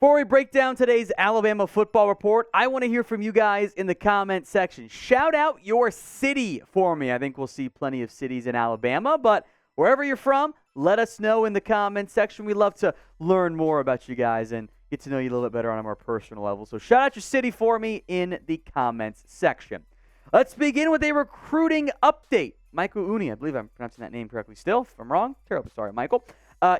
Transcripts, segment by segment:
Before we break down today's Alabama football report, I want to hear from you guys in the comment section. Shout out your city for me. I think we'll see plenty of cities in Alabama, but wherever you're from, let us know in the comment section. We'd love to learn more about you guys and get to know you a little bit better on a more personal level. So shout out your city for me in the comments section. Let's begin with a recruiting update. Michael Uini, I believe I'm pronouncing that name correctly still. If I'm wrong, terribly sorry, Michael.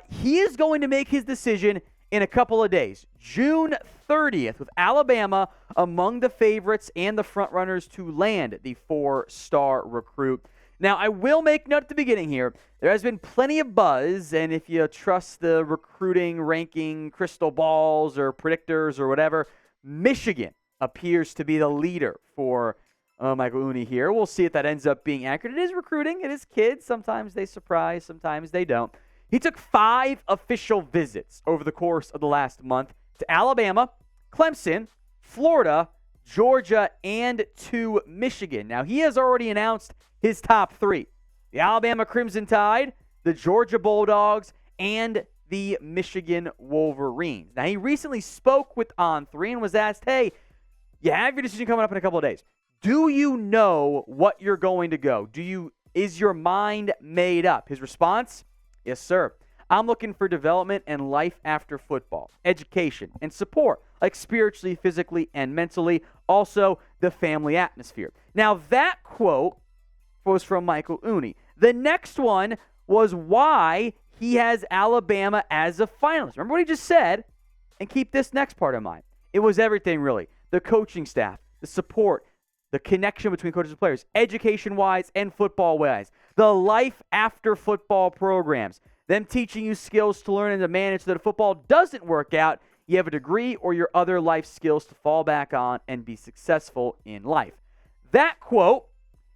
He is going to make his decision in a couple of days. June 30th, with Alabama among the favorites and the frontrunners to land the 4-star recruit. Now, I will make note at the beginning here. There has been plenty of buzz, and if you trust the recruiting ranking crystal balls or predictors or whatever, Michigan appears to be the leader for Michael Uini here. We'll see if that ends up being accurate. It is recruiting. It is kids. Sometimes they surprise. Sometimes they don't. He took 5 official visits over the course of the last month to Alabama, Clemson, Florida, Georgia, and to Michigan. Now, he has already announced his top 3. The Alabama Crimson Tide, the Georgia Bulldogs, and the Michigan Wolverines. Now, he recently spoke with On3 and was asked, hey, you have your decision coming up in a couple of days. Do you know what you're going to go? Is your mind made up? His response, yes, sir. I'm looking for development and life after football, education, and support, like spiritually, physically, and mentally. Also, the family atmosphere. Now, that quote was from Michael Uini. The next one was why he has Alabama as a finalist. Remember what he just said? And keep this next part in mind. It was everything, really. The coaching staff, the support, the connection between coaches and players, education-wise and football-wise, the life after football programs, them teaching you skills to learn and to manage so that if football doesn't work out, you have a degree or your other life skills to fall back on and be successful in life. That quote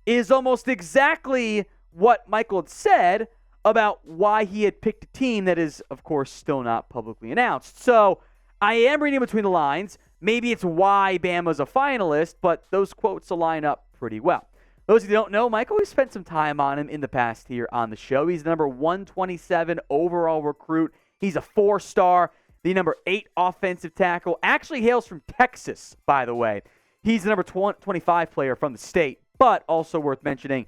is almost exactly what Michael had said about why he had picked a team that is, of course, still not publicly announced. So I am reading between the lines. Maybe it's why Bama's a finalist, but those quotes align up pretty well. Those of you who don't know, Michael, we spent some time on him in the past here on the show. He's the number 127 overall recruit. He's a 4-star, the number 8 offensive tackle. Actually hails from Texas, by the way. He's the number 25 player from the state, but also worth mentioning,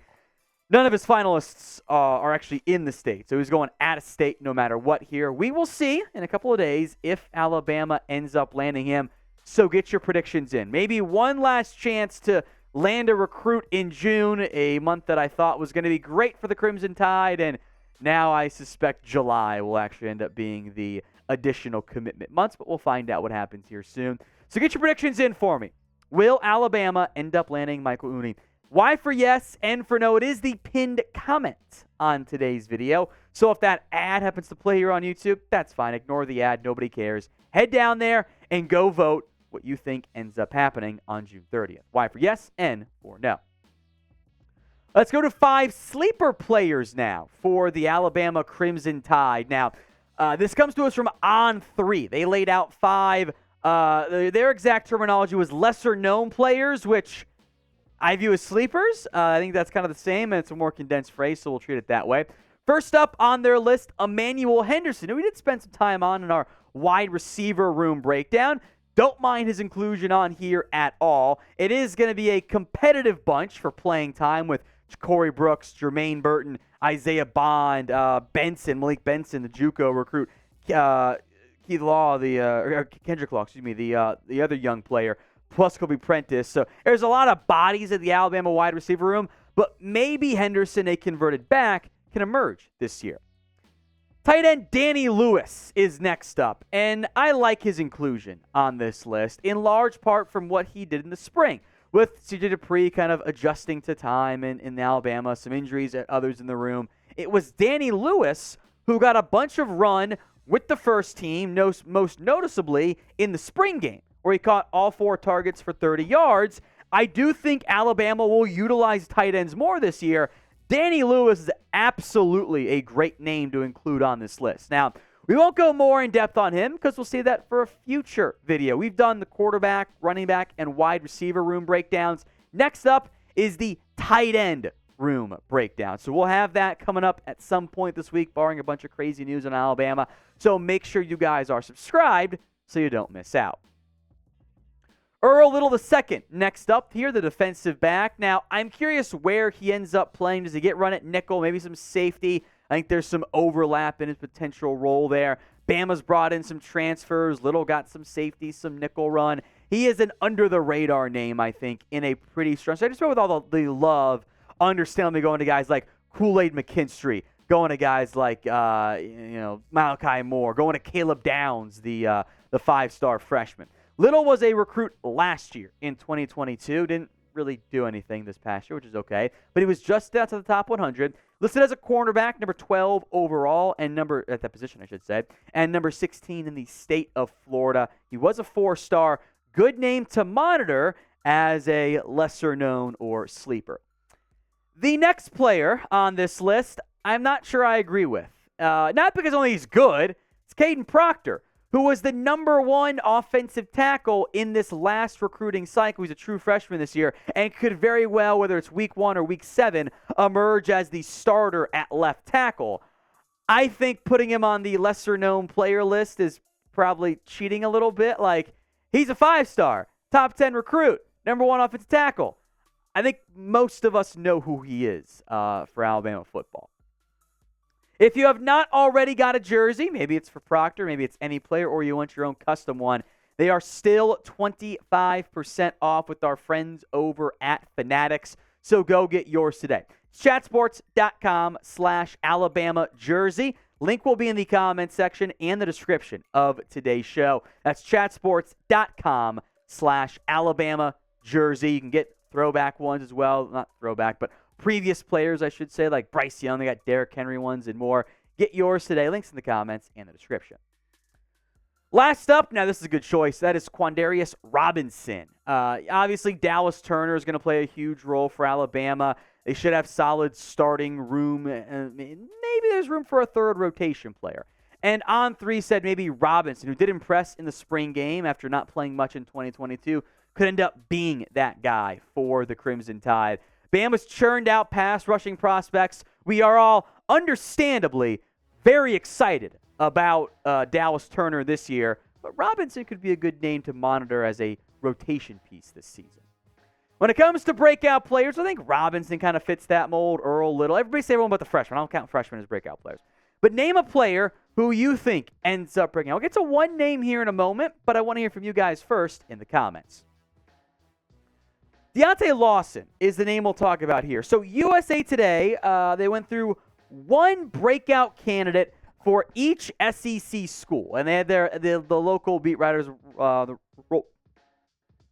none of his finalists are actually in the state. So he's going out of state no matter what here. We will see in a couple of days if Alabama ends up landing him. So get your predictions in. Maybe one last chance to land a recruit in June, a month that I thought was going to be great for the Crimson Tide, and now I suspect July will actually end up being the additional commitment months, but we'll find out what happens here soon. So get your predictions in for me. Will Alabama end up landing Michael Uini? Y for yes, N for no. It is the pinned comment on today's video. So if that ad happens to play here on YouTube, that's fine. Ignore the ad. Nobody cares. Head down there and go vote what you think ends up happening on June 30th. Y for yes, N for no. Let's go to 5 sleeper players now for the Alabama Crimson Tide. Now, this comes to us from On3. They laid out 5. Their exact terminology was lesser-known players, which I view as sleepers. I think that's kind of the same, and it's a more condensed phrase, so we'll treat it that way. First up on their list, Emmanuel Henderson, who we did spend some time on in our wide receiver room breakdown. Don't mind his inclusion on here at all. It is going to be a competitive bunch for playing time with Corey Brooks, Jermaine Burton, Isaiah Bond, Malik Benson, the JUCO recruit, Kendrick Law, the other young player, plus Kobe Prentice. So there's a lot of bodies at the Alabama wide receiver room, but maybe Henderson, a converted back, can emerge this year. Tight end Danny Lewis is next up, and I like his inclusion on this list, in large part from what he did in the spring, with C.J. Dupree kind of adjusting to time in Alabama, some injuries at others in the room. It was Danny Lewis who got a bunch of run with the first team, most noticeably in the spring game, where he caught all 4 targets for 30 yards. I do think Alabama will utilize tight ends more this year. Danny Lewis is absolutely a great name to include on this list. Now, we won't go more in depth on him because we'll save that for a future video. We've done the quarterback, running back, and wide receiver room breakdowns. Next up is the tight end room breakdown. So we'll have that coming up at some point this week, barring a bunch of crazy news on Alabama. So make sure you guys are subscribed so you don't miss out. Earl Little II, next up here, the defensive back. Now, I'm curious where he ends up playing. Does he get run at nickel, maybe some safety? I think there's some overlap in his potential role there. Bama's brought in some transfers. Little got some safety, some nickel run. He is an under-the-radar name, I think, in a pretty strong. So I just went with all the love, understandably going to guys like Kool-Aid McKinstry, going to guys like Malachi Moore, going to Caleb Downs, the five-star freshman. Little was a recruit last year in 2022. Didn't really do anything this past year, which is okay. But he was just out to the top 100. Listed as a cornerback, number 12 overall, and at that position, I should say, and number 16 in the state of Florida. He was a 4-star. Good name to monitor as a lesser-known or sleeper. The next player on this list, I'm not sure I agree with. Not because only he's good. It's Kadyn Proctor, who was the number 1 offensive tackle in this last recruiting cycle. He's a true freshman this year and could very well, whether it's week 1 or week 7, emerge as the starter at left tackle. I think putting him on the lesser-known player list is probably cheating a little bit. Like, he's a 5-star, top 10 recruit, number 1 offensive tackle. I think most of us know who he is for Alabama football. If you have not already got a jersey, maybe it's for Proctor, maybe it's any player, or you want your own custom one, they are still 25% off with our friends over at Fanatics. So go get yours today. Chatsports.com/Alabama jersey. Link will be in the comment section and the description of today's show. That's chatsports.com/Alabama jersey. You can get throwback ones as well. Not throwback, but previous players, I should say, like Bryce Young. They got Derrick Henry ones and more. Get yours today. Links in the comments and the description. Last up, now this is a good choice. That is Quandarrius Robinson. Obviously, Dallas Turner is going to play a huge role for Alabama. They should have solid starting room. Maybe there's room for a third rotation player. And On3 said maybe Robinson, who did impress in the spring game after not playing much in 2022, could end up being that guy for the Crimson Tide. Bama's churned out pass rushing prospects. We are all understandably very excited about Dallas Turner this year, but Robinson could be a good name to monitor as a rotation piece this season. When it comes to breakout players, I think Robinson kind of fits that mold. Earl Little. Everybody say everyone but the freshmen. I don't count freshmen as breakout players. But name a player who you think ends up breaking out. I'll get to one name here in a moment, but I want to hear from you guys first in the comments. Deontay Lawson is the name we'll talk about here. So USA Today, they went through one breakout candidate for each SEC school. And they had the local beat writers, the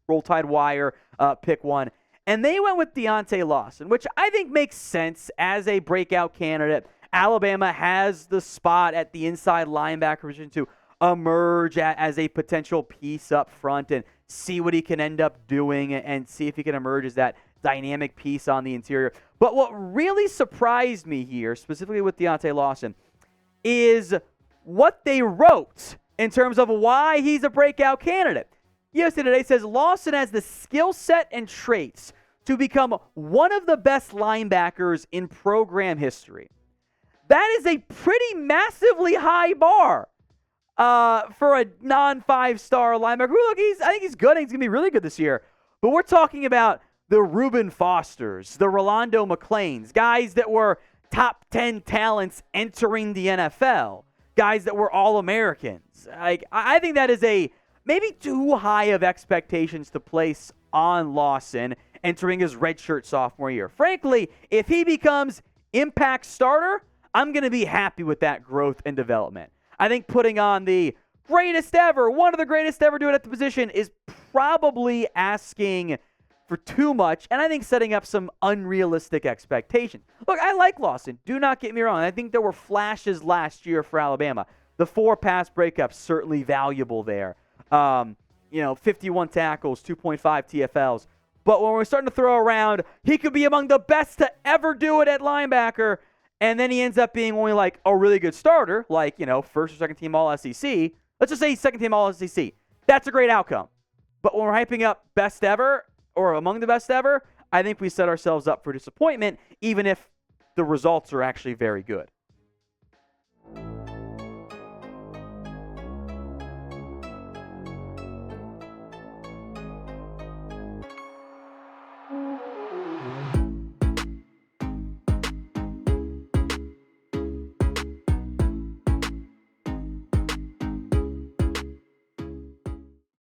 Roll Tide Wire, pick one. And they went with Deontae Lawson, which I think makes sense as a breakout candidate. Alabama has the spot at the inside linebacker position to emerge as a potential piece up front and see what he can end up doing and see if he can emerge as that dynamic piece on the interior. But what really surprised me here, specifically with Deontay Lawson, is what they wrote in terms of why he's a breakout candidate. USA Today says Lawson has the skill set and traits to become one of the best linebackers in program history. That is a pretty massively high bar for a non-5-star linebacker. Look, I think he's good. I think he's going to be really good this year. But we're talking about the Reuben Fosters, the Rolando McClains, guys that were top 10 talents entering the NFL, guys that were All-Americans. I think that is maybe too high of expectations to place on Lawson entering his redshirt sophomore year. Frankly, if he becomes impact starter, I'm going to be happy with that growth and development. I think putting on the greatest ever, one of the greatest ever do it at the position is probably asking for too much, and I think setting up some unrealistic expectations. Look, I like Lawson. Do not get me wrong. I think there were flashes last year for Alabama. The 4 pass breakups, certainly valuable there. 51 tackles, 2.5 TFLs. But when we're starting to throw around, he could be among the best to ever do it at linebacker, and then he ends up being only like a really good starter, like, first or second team All-SEC. Let's just say he's second team All-SEC. That's a great outcome. But when we're hyping up best ever or among the best ever, I think we set ourselves up for disappointment, even if the results are actually very good.